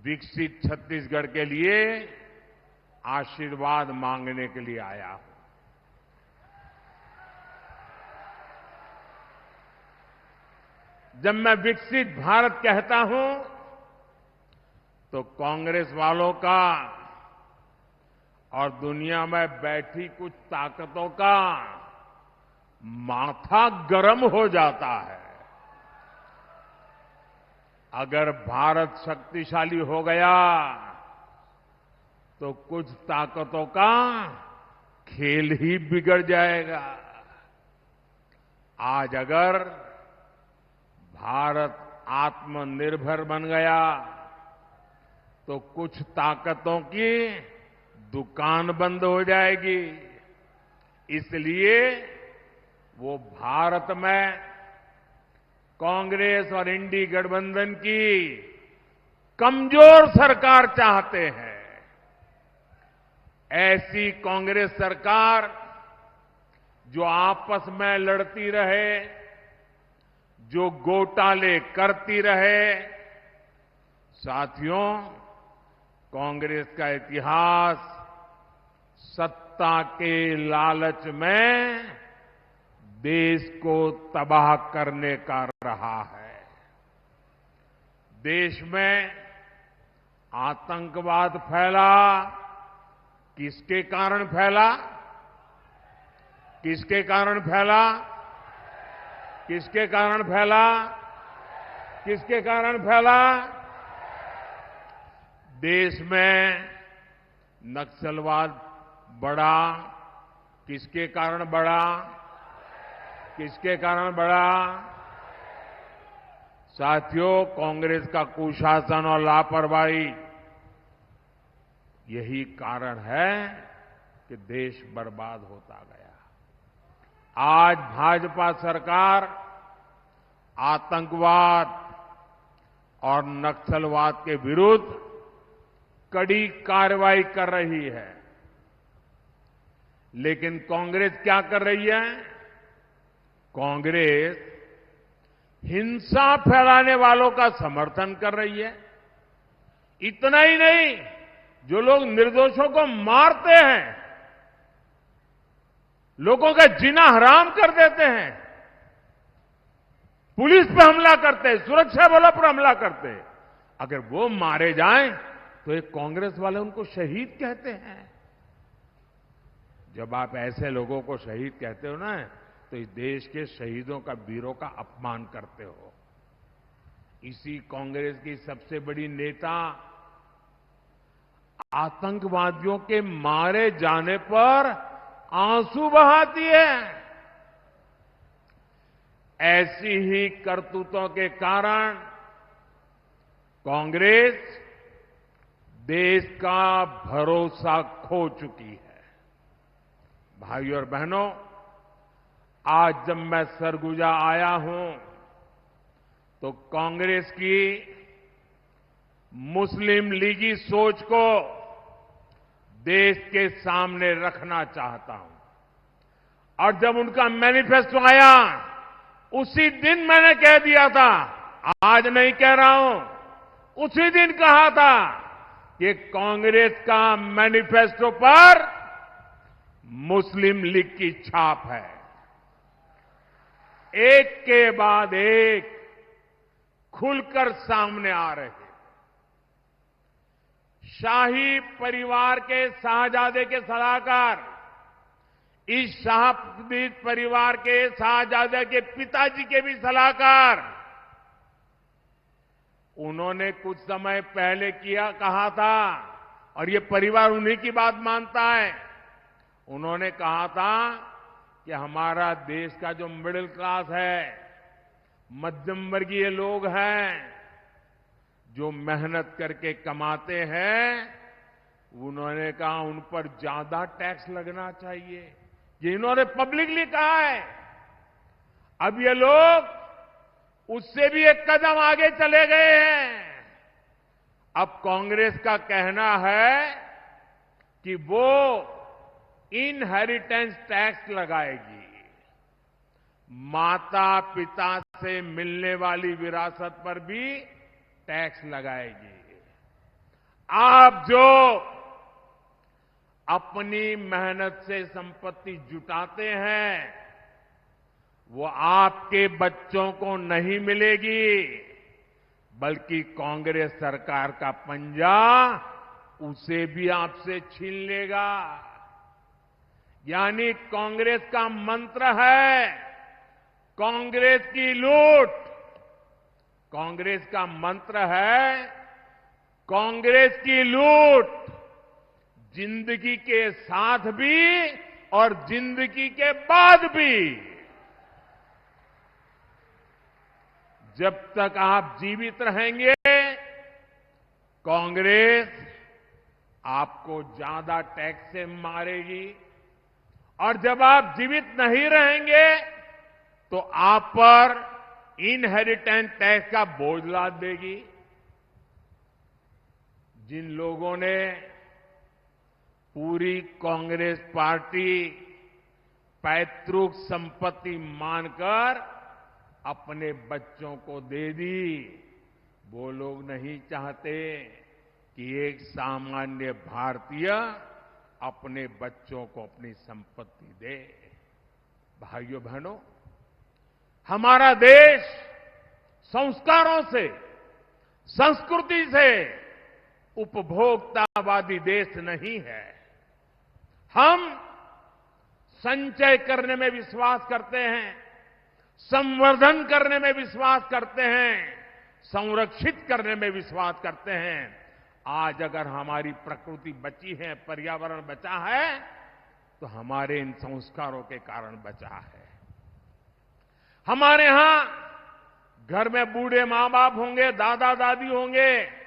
विकसित छत्तीसगढ़ के लिए आशीर्वाद मांगने के लिए आया हूं। जब मैं विकसित भारत कहता हूं तो कांग्रेस वालों का और दुनिया में बैठी कुछ ताकतों का माथा गर्म हो जाता है। अगर भारत शक्तिशाली हो गया तो कुछ ताकतों का खेल ही बिगड़ जाएगा। आज अगर भारत आत्मनिर्भर बन गया तो कुछ ताकतों की दुकान बंद हो जाएगी। इसलिए वो भारत में कांग्रेस और इंडी गठबंधन की कमजोर सरकार चाहते हैं। ऐसी कांग्रेस सरकार जो आपस में लड़ती रहे, जो घोटाले करती रहे। साथियों, कांग्रेस का इतिहास सत्ता के लालच में देश को तबाह करने का रहा है। देश में आतंकवाद फैला, किसके कारण फैला? किसके कारण फैला? किसके कारण फैला? किसके कारण फैला? देश में नक्सलवाद बढ़ा, किसके कारण बढ़ा? किसके कारण बढ़ा? साथियों, कांग्रेस का कुशासन और लापरवाही यही कारण है कि देश बर्बाद होता गया। आज भाजपा सरकार आतंकवाद और नक्सलवाद के विरुद्ध कड़ी कार्रवाई कर रही है। लेकिन कांग्रेस क्या कर रही है? कांग्रेस हिंसा फैलाने वालों का समर्थन कर रही है। इतना ही नहीं, जो लोग निर्दोषों को मारते हैं, लोगों का जीना हराम कर देते हैं, पुलिस पे हमला करते हैं, सुरक्षा बलों पर हमला करते हैं, अगर वो मारे जाएं तो एक कांग्रेस वाले उनको शहीद कहते हैं। जब आप ऐसे लोगों को शहीद कहते हो ना, तो इस देश के शहीदों का, वीरों का अपमान करते हो। इसी कांग्रेस की सबसे बड़ी नेता आतंकवादियों के मारे जाने पर आंसू बहाती है। ऐसी ही करतूतों के कारण कांग्रेस देश का भरोसा खो चुकी है। भाइयों और बहनों, आज जब मैं सरगुजा आया हूं तो कांग्रेस की मुस्लिम लीगी सोच को देश के सामने रखना चाहता हूं। और जब उनका मैनिफेस्टो आया, उसी दिन मैंने कह दिया था, आज नहीं कह रहा हूं, उसी दिन कहा था कि कांग्रेस का मैनिफेस्टो पर मुस्लिम लीग की छाप है। एक के बाद एक खुलकर सामने आ रहे हैं। शाही परिवार के शाहजादे के सलाहकार, इस शाही परिवार के शाहजादे के पिताजी के भी सलाहकार, उन्होंने कुछ समय पहले कहा था, और ये परिवार उन्हीं की बात मानता है। उन्होंने कहा था कि हमारा देश का जो मिडिल क्लास है, मध्यम वर्गीय लोग हैं, जो मेहनत करके कमाते हैं, उन्होंने कहा उन पर ज्यादा टैक्स लगना चाहिए। ये इन्होंने पब्लिकली कहा है। अब ये लोग उससे भी एक कदम आगे चले गए हैं। अब कांग्रेस का कहना है कि वो इनहेरिटेंस टैक्स लगाएगी। माता पिता से मिलने वाली विरासत पर भी टैक्स लगाएगी। आप जो अपनी मेहनत से संपत्ति जुटाते हैं वो आपके बच्चों को नहीं मिलेगी, बल्कि कांग्रेस सरकार का पंजा उसे भी आपसे छीन लेगा। यानी कांग्रेस का मंत्र है कांग्रेस की लूट, कांग्रेस का मंत्र है कांग्रेस की लूट, जिंदगी के साथ भी और जिंदगी के बाद भी। जब तक आप जीवित रहेंगे कांग्रेस आपको ज्यादा टैक्स से मारेगी, और जब आप जीवित नहीं रहेंगे तो आप पर इनहेरिटेंस टैक्स का बोझ लाद देगी। जिन लोगों ने पूरी कांग्रेस पार्टी पैतृक संपत्ति मानकर अपने बच्चों को दे दी, वो लोग नहीं चाहते कि एक सामान्य भारतीय अपने बच्चों को अपनी संपत्ति दे। भाइयों बहनों, हमारा देश संस्कारों से, संस्कृति से उपभोक्तावादी देश नहीं है। हम संचय करने में विश्वास करते हैं, संवर्धन करने में विश्वास करते हैं, संरक्षित करने में विश्वास करते हैं। आज अगर हमारी प्रकृति बची है, पर्यावरण बचा है, तो हमारे इन संस्कारों के कारण बचा है। हमारे यहां घर में बूढ़े मां बाप होंगे, दादा दादी होंगे,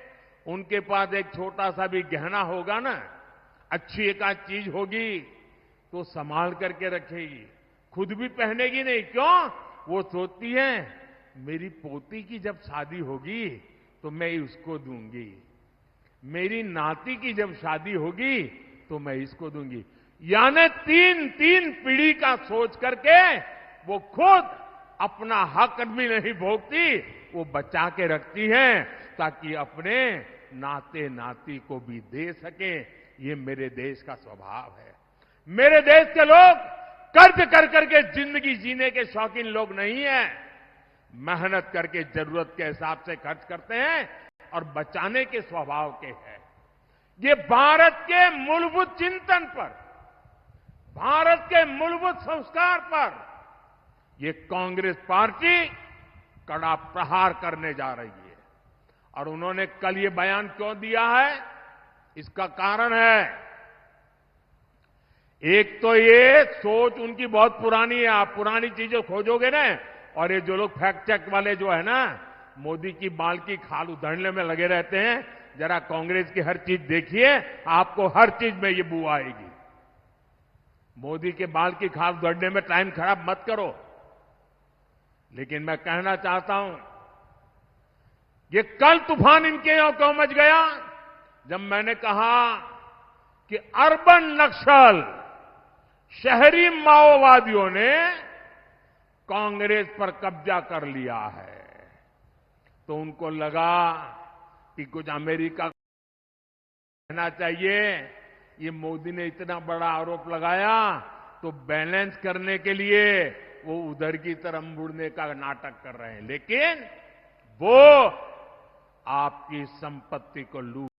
उनके पास एक छोटा सा भी गहना होगा ना, अच्छी एक आध चीज होगी तो संभाल करके रखेगी, खुद भी पहनेगी नहीं। क्यों? वो सोचती है मेरी पोती की जब शादी होगी तो मैं उसको दूंगी, मेरी नाती की जब शादी होगी तो मैं इसको दूंगी। यानी तीन तीन पीढ़ी का सोच करके वो खुद अपना हक भी नहीं भोगती, वो बचा के रखती है ताकि अपने नाते नाती को भी दे सके। ये मेरे देश का स्वभाव है। मेरे देश के लोग कर्ज कर करके जिंदगी जीने के शौकीन लोग नहीं हैं, मेहनत करके जरूरत के हिसाब से खर्च करते हैं और बचाने के स्वभाव के हैं। ये भारत के मूलभूत चिंतन पर, भारत के मूलभूत संस्कार पर ये कांग्रेस पार्टी कड़ा प्रहार करने जा रही है। और उन्होंने कल ये बयान क्यों दिया है, इसका कारण है, एक तो ये सोच उनकी बहुत पुरानी है। आप पुरानी चीजें खोजोगे ना, और ये जो लोग फैक्ट चेक वाले जो है ना, मोदी की बाल की खाल उधड़ने में लगे रहते हैं, जरा कांग्रेस की हर चीज देखिए, आपको हर चीज में ये बू आएगी। मोदी के बाल की खाल उधड़ने में टाइम खराब मत करो। लेकिन मैं कहना चाहता हूं, ये कल तूफान इनके यहां क्यों मच गया, जब मैंने कहा कि अर्बन नक्सल, शहरी माओवादियों ने कांग्रेस पर कब्जा कर लिया है, तो उनको लगा कि कुछ अमेरिका कहना चाहिए। ये मोदी ने इतना बड़ा आरोप लगाया तो बैलेंस करने के लिए वो उधर की तरफ मुड़ने का नाटक कर रहे हैं, लेकिन वो आपकी संपत्ति को लूट